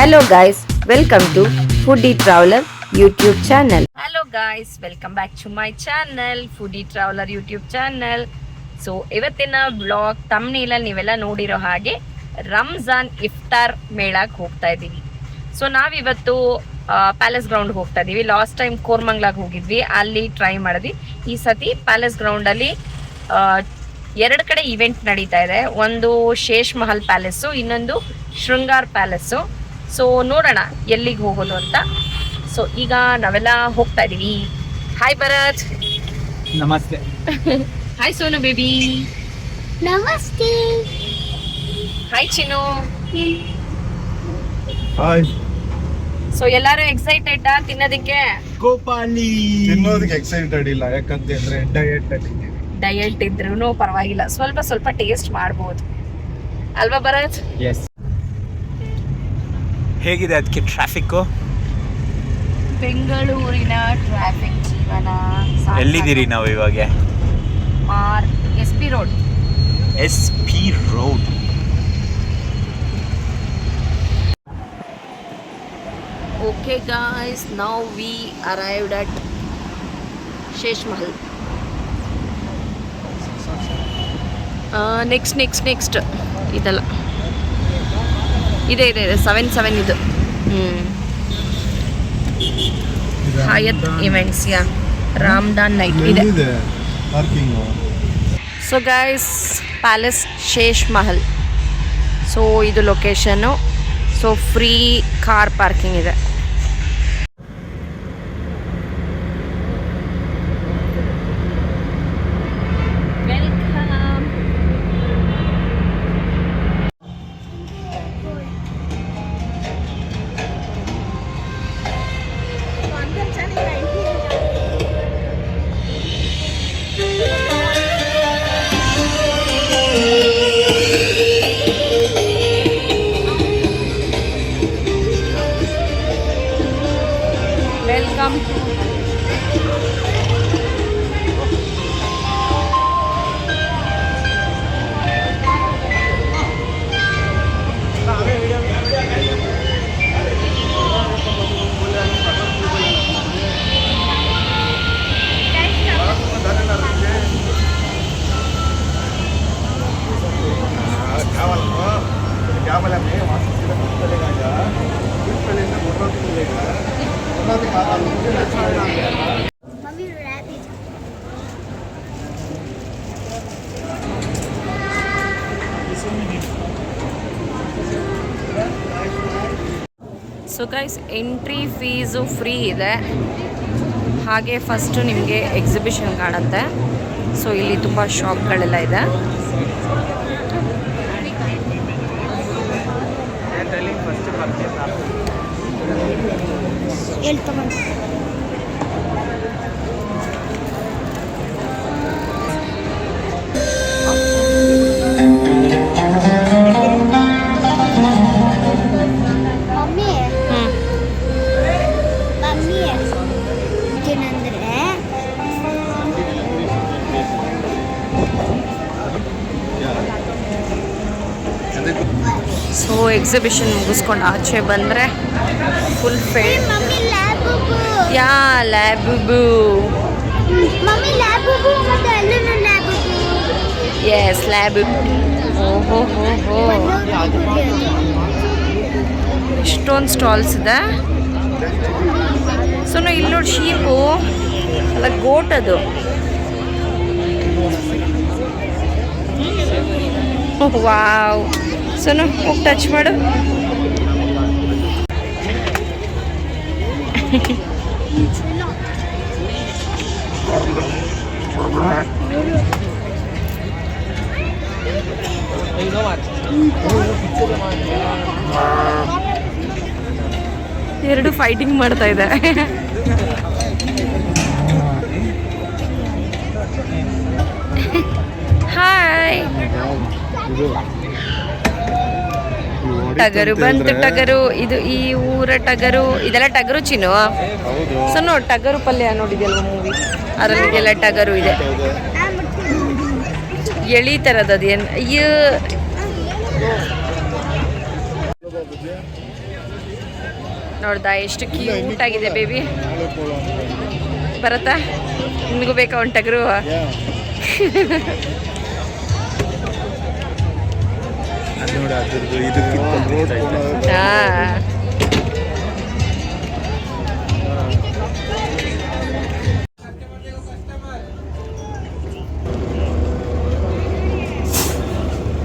Hello guys, welcome to Foodie Traveler YouTube channel. Hello guys, welcome back to my channel, Foodie Traveler YouTube channel. So ಇವತ್ತಿನ blog ತಮ್ನೇಲಲ್ಲಿ ನೀವೆಲ್ಲ ನೋಡಿರೋ ಹಾಗೆ ರಂಜಾನ್ ಇಫ್ತಾರ್ ಮೇಳಕ್ಕೆ ಹೋಗ್ತಾ ಇದ್ದೀವಿ. ಸೊ ನಾವಿವತ್ತು ಪ್ಯಾಲೇಸ್ ಗ್ರೌಂಡ್ಗೆ ಹೋಗ್ತಾ ಇದ್ದೀವಿ. ಲಾಸ್ಟ್ ಟೈಮ್ ಕೋರ್ಮಂಗ್ಲಾಗ್ ಹೋಗಿದ್ವಿ, ಅಲ್ಲಿ ಟ್ರೈ ಮಾಡಿದ್ವಿ. ಈ ಸತಿ ಪ್ಯಾಲೇಸ್ ಗ್ರೌಂಡಲ್ಲಿ ಎರಡು ಕಡೆ ಇವೆಂಟ್ ನಡೀತಾ ಇದೆ. ಒಂದು ಶೇಷ್ ಮಹಲ್ ಪ್ಯಾಲೇಸು, ಇನ್ನೊಂದು ಶೃಂಗಾರ್ ಪ್ಯಾಲೇಸು. ಸೊ ನೋಡೋಣ ಎಲ್ಲಿಗೆ ಹೋಗೋದು ಅಂತ. ಸೊ ಈಗ ನಾವೆಲ್ಲ ಹೋಗ್ತಾ ಇದೀವಿ. ಹಾಯ್ ಭರತ್. ನಮಸ್ತೆ. Hi Sonu baby. ನಮಸ್ತೆ. ಹಾಯ್ ಚಿನ್ನು. ಹಾಯ್. ಸೊ ಎಲ್ಲಾರು ಎಕ್ಸೈಟೆಡ್ ತಿನ್ನೋದಕ್ಕೆ? ಗೋಪಾಲಿ ತಿನ್ನೋದಕ್ಕೆ ಎಕ್ಸೈಟೆಡ್ ಇಲ್ಲ, ಯಾಕಂತಂದ್ರೆ ಡಯಟ್ ಇದ್ರೂ ಪರವಾಗಿಲ್ಲ, ಸ್ವಲ್ಪ ಸ್ವಲ್ಪ ಟೇಸ್ಟ್ ಮಾಡ್ಬೋದು ಅಲ್ವಾ ಭರತ್? ಎಸ್. ಹೇಗಿದೆ ಅದಕ್ಕೆ ಟ್ರಾಫಿಕ್? ಬೆಂಗಳೂರಿನ ಟ್ರಾಫಿಕ್ ಜೀವನ. ಎಲ್ಲಿದ್ದೀರಿ ನಾವು ಇವಾಗ? S P road. Okay guys, now we arrived at Shesh Mahal. Next ಇದಲ್ಲ, ಇದೆ 7 ಇದು. ಹಯತ್ ಇವೆಂಟ್ಸ್, ಯಾ ರಾಮ್ದಾನ್ ನೈಟ್ ಇದೆ. So guys, palace Shesh Mahal. So ಇದು ಲೊಕೇಶನ್ನು. ಸೊ ಫ್ರೀ ಕಾರ್ ಪಾರ್ಕಿಂಗ್ ಇದೆ. Welcome. Mommy rabbit. So guys, entry fees free ಇದೆ. ಹಾಗೆ ಫಸ್ಟು ನಿಮಗೆ ಎಕ್ಸಿಬಿಷನ್ ಕಾಣುತ್ತೆ. ಸೊ ಇಲ್ಲಿ ತುಂಬ ಶಾಪ್ಗಳೆಲ್ಲ ಇದೆ. ಸೊ ಎಕ್ಸಿಬಿಷನ್ ಮುಗಿಸ್ಕೊಂಡು ಆಚೆ ಬಂದರೆ ಫುಲ್ ಫೇಡ್. ಯಾ ಲ್ಯಾಬುಬು. ಎಸ್ ಲ್ಯಾಬುಬು. ಓಹೋ ಹೋ ಹೋ, ಇಷ್ಟೊಂದು ಸ್ಟಾಲ್ಸ್ ಇದೆ. ಸೊ ನಾವು ಇಲ್ಲಿ ನೋಡಿ, ಶೀಪು ಅಲ್ಲ, ಗೋಟ್ ಅದು. ವಾವ್. ಸೋನು ಹೋಗಿ ಟಚ್ ಮಾಡು. ಎರಡು ಫೈಟಿಂಗ್ ಮಾಡ್ತಾ ಇದೆ. ಹಾಯ್. ಟಗರು ಬಂತು, ಟಗರು. ಇದು ಈ ಊರ ಟಗರು. ಇದೆಲ್ಲ ಟಗರು ಚಿನ್ನು. ಸೊ ನೋಡಿ, ಟಗರು ಪಲ್ಯ ನೋಡಿದೆಯಲ್ವ ಮೂವಿ, ಅದರಲ್ಲಿಗೆಲ್ಲ ಟಗರು ಇದೆ. ಎಳಿ ಥರದ್ದು. ಅದೇನು ಅಯ್ಯೋ ನೋಡ್ದಾ ಎಷ್ಟು ಕ್ಯೂಟ್ ಆಗಿದೆ ಬೇಬಿ. ಬರತ್ತಾ ನಿಮಗೂ ಬೇಕಾ ಒಂಟಗರು?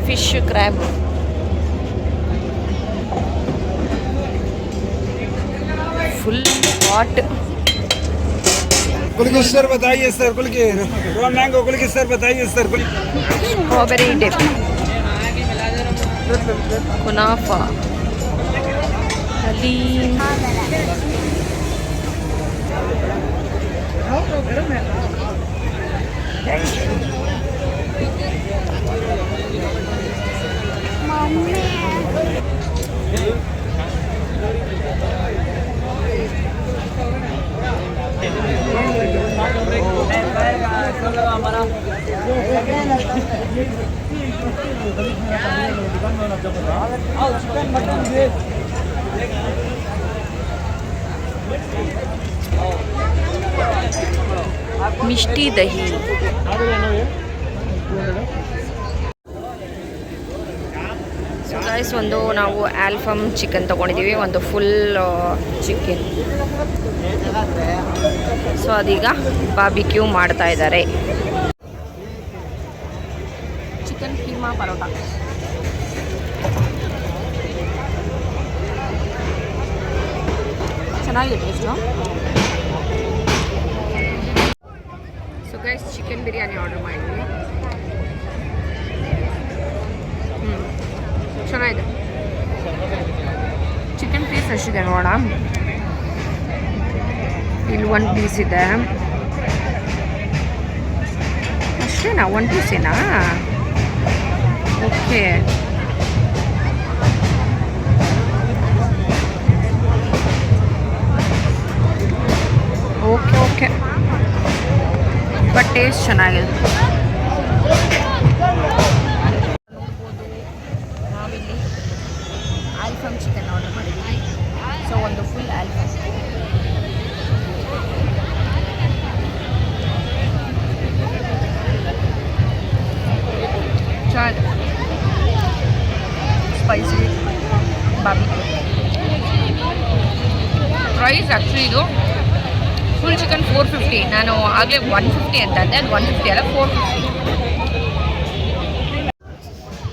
Fish crab. Full hot. कुलकी सर बताइए सर, कुलकी रॉ मैंगो कुलकी सर बताइए sir. Strawberry dip, kunafa, haleem, mishti dahi. So guys, ಒಂದು ನಾವು ಆಲ್ಫಮ್ ಚಿಕನ್ ತೊಗೊಂಡಿದ್ದೀವಿ, ಒಂದು ಫುಲ್ ಚಿಕನ್. ಸೊ ಅದೀಗ ಬಾರ್ಬಿಕ್ಯೂ ಮಾಡ್ತಾ ಇದ್ದಾರೆ. ಚಿಕನ್ ಕೀಮಾ ಪರೋಟ. ಚೆನ್ನಾಗಿದೆ taste. So guys, chicken biryani order ಮಾಡಿದ್ವಿ. ಚೆನ್ನಾಗಿದೆ. ಚಿಕನ್ ಪೀಸ್ ಎಷ್ಟಿದೆ ನೋಡ. ಇಲ್ಲಿ 1 ಪೀಸ್ ಇದೆ ಅಷ್ಟೇನಾ? 1 ಪೀಸೇನಾ? Okay. Okay okay, but taste ಚೆನ್ನಾಗಿದೆ. ನಾವಿಲ್ಲಿ ಆಲ್ಫಮ್ ಚಿಕನ್ ಆರ್ಡರ್ ಮಾಡಿದ್ವಿ. ಸೊ ಒಂದು ಫುಲ್ ಆಲ್ಫಮ್. ಚೆನ್ನಾಗಿದೆ. Spicy barbecue. ಪ್ರೈಸ್ ಆ್ಯಕ್ಚುಲಿ ಇದು ಫುಲ್ ಚಿಕನ್ 450. ನಾನು ಆಗಲೇ 150 ಅಂತ ಅಂದೆ, ಅದು 150 ಅಲ್ಲ, 450.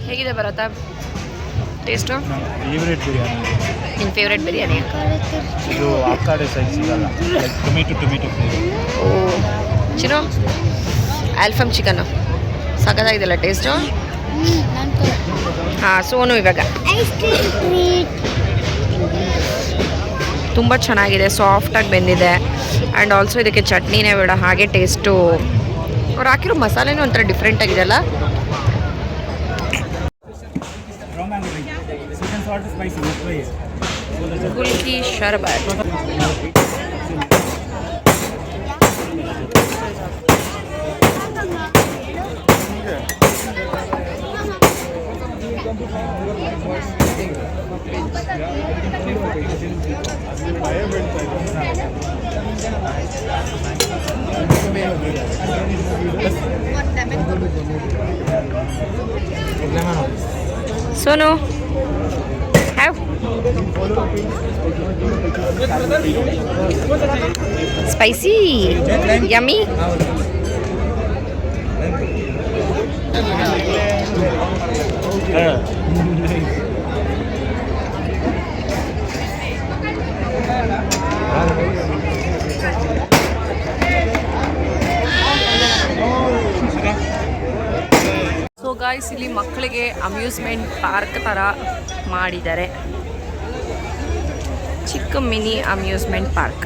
ಹೇಗಿದೆ ಬರತ್ತಾ ಟೇಸ್ಟು? ಫೇವ್ರೇಟ್ ಬಿರಿಯಾನಿ. ನಿನ್ನ ಫೇವ್ರೇಟ್ ಬಿರಿಯಾನಿ? ಇದು ಆ ಕಡೆ ಸೈಜ್ ಸಿಗಲ್ಲ, ಟೊಮೆಟೊ ಫ್ಲೇವರ್. ಓ ಚಿನ್ನು, ಆಲ್ಫಮ್ ಚಿಕನ್ನು ಸಖತ್ತಾಗಿದೆಲ್ಲ ಟೇಸ್ಟು. ಹಾಂ, ಸೋನು ಇವಾಗ ತುಂಬ ಚೆನ್ನಾಗಿದೆ, ಸಾಫ್ಟಾಗಿ ಬೆಂದಿದೆ. ಆ್ಯಂಡ್ ಆಲ್ಸೋ ಇದಕ್ಕೆ ಚಟ್ನಿನೇ ಬೇಡ, ಹಾಗೆ ಟೇಸ್ಟು. ಅವ್ರು ಹಾಕಿರೋ ಮಸಾಲೆನೂ ಒಂಥರ ಡಿಫ್ರೆಂಟ್ ಆಗಿದೆಲ್ಲ. ಕುಲ್ಕಿ ಶರ್ಬತ್. Sonu, have spicy, yummy. So guys, ಇಲ್ಲಿ ಮಕ್ಕಳಿಗೆ ಅಮ್ಯೂಸ್ಮೆಂಟ್ ಪಾರ್ಕ್ ಥರ ಮಾಡಿದ್ದಾರೆ. ಚಿಕ್ಕ ಮಿನಿ ಅಮ್ಯೂಸ್ಮೆಂಟ್ ಪಾರ್ಕ್.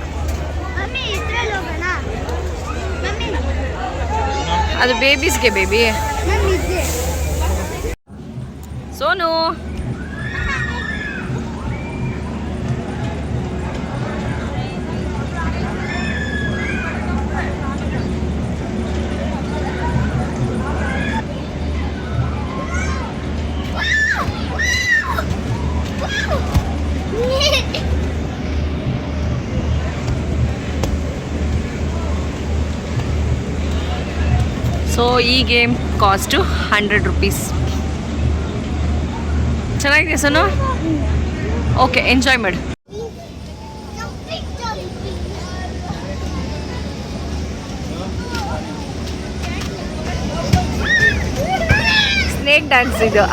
ಅದು ಬೇಬೀಸ್ಗೆ ಬೇಬಿ. ಸೋನು, ಸೊ ಈ ಗೇಮ್ ಕಾಸ್ಟು 100 ರುಪೀಸ್. ಚೆನ್ನಾಗಿದೆ ಸೋನು. ಓಕೆ, ಎಂಜಾಯ್ ಮಾಡು. ಸ್ನೇಕ್ ಡ್ಯಾನ್ಸ್ ಇದು.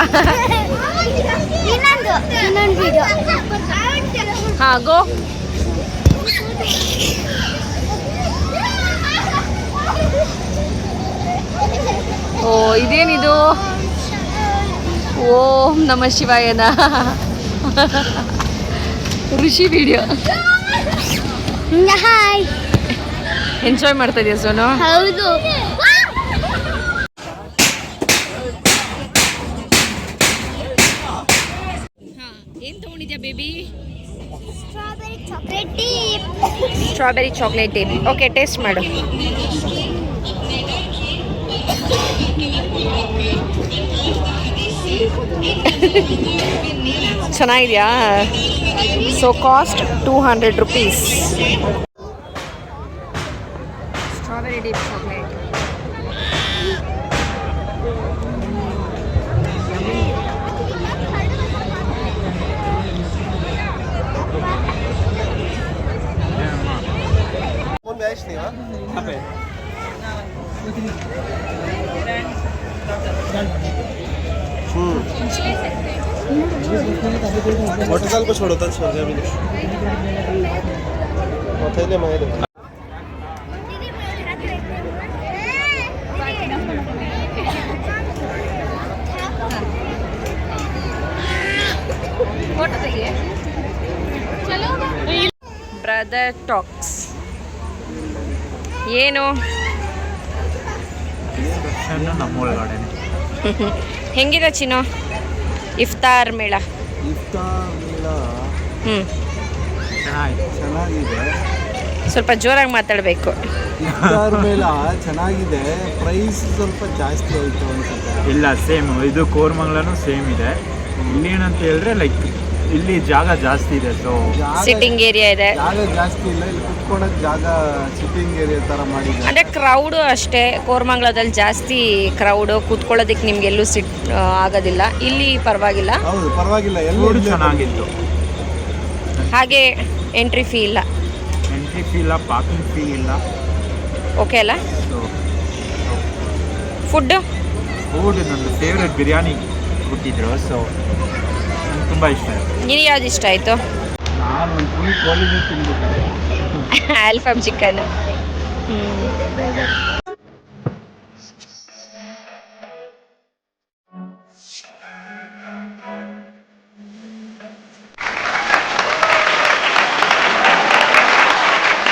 ಇನ್ನೊಂದು ವಿಡಿಯೋ. ಹಾಂ, ಗೋ. ಓ, ಇದೇನಿದು? ಓಂ ನಮ ಶಿವಾಯನ ಋಷಿ ವಿಡಿಯೋ. ಹಾಯ್. ಎಂಜಾಯ್ ಮಾಡ್ತಾ ಇದೆಯಾ ಸೋನು? ಹೌದು. ಏನು ತೊಗೊಂಡಿದ್ಯಾ baby? Strawberry chocolate dip. Strawberry chocolate dip. Okay, taste ಮಾಡು. ಚೆನ್ನಾಗಿದೆಯಾ? So cost 200 rupees. Strawberry dip chocolate. Motorcycle को छोड़ो तो छोड़ जाए थैले मंगा दो. Brother talks. ಏನು ನಮ್ಮೊಳಗಡೆ ಹೆಂಗಿದೆ ಚಿನ್ನು ಇಫ್ತಾರ್ ಮೇಳ? ಇಫ್ತಾರ್ ಮೇಳ ಚೆನ್ನಾಗಿದೆ. ಸ್ವಲ್ಪ ಜೋರಾಗಿ ಮಾತಾಡಬೇಕು. ಇಫ್ತಾರ್ ಮೇಳ ಚೆನ್ನಾಗಿದೆ. ಪ್ರೈಸ್ ಸ್ವಲ್ಪ ಜಾಸ್ತಿ ಆಯಿತು ಅನ್ಸುತ್ತೆ. ಇಲ್ಲ, ಸೇಮ್ ಇದು ಕೋರಮಂಗಲನೂ ಸೇಮ್ ಇದೆ. ಇಲ್ಲಿ ಏನಂತ ಹೇಳಿದ್ರೆ ಲೈಕ್ ಇಲ್ಲಿ ಜಾಗ ಜಾಸ್ತಿ ಇದೆ. ಸೊ ಸಿಟ್ಟಿಂಗ್ ಏರಿಯಾ ಇದೆ. ಜಾಗ ಜಾಸ್ತಿ ಇಲ್ಲ, ಇಲ್ಲಿ ಕುತ್ಕೊಳಕ್ ಜಾಗ ಸಿಟ್ಟಿಂಗ್ ಏರಿಯಾ ತರ ಮಾಡಿದ್ದಾರೆ. ಅಂದರೆ ಕ್ರೌಡು ಅಷ್ಟೇ. ಕೋರಮಂಗಲದಲ್ಲಿ ಜಾಸ್ತಿ ಕ್ರೌಡು, ಕೂತ್ಕೊಳ್ಳೋದಕ್ಕೆ ನಿಮ್ಗೆಲ್ಲೂ ಆಗೋದಿಲ್ಲ. ಇಲ್ಲಿ ಪರವಾಗಿಲ್ಲ. ಹೌದು, ಪರವಾಗಿಲ್ಲ. ಎಲ್ಲ ಫುಡ್ ಚೆನ್ನಾಗಿತ್ತು. ಹಾಗೆ ಎಂಟ್ರಿ ಫೀ ಇಲ್ಲ. ಎಂಟ್ರಿ ಫೀ ಇಲ್ಲ, ಪಾರ್ಕಿಂಗ್ ಫೀ ಇಲ್ಲ. ಓಕೆ ಅಲ್ಲ? ಸೊ ಫುಡ್ಡು ನಂದು ಫೇವ್ರೆಟ್ ಬಿರಿಯಾನಿ ಕೊಟ್ಟಿದ್ರು. ಸೊ ನಂಗೆ ತುಂಬ ಇಷ್ಟ ಆಯಿತು. ನಿನಗೆ ಯಾವ್ದು ಇಷ್ಟ ಆಯಿತು? ನಾನು ಒಂದು ಫುಲ್ ಕೋಳಿನೇ ತಿಂದ್ಬಿಟ್ಟೆ. Al Faham chicken.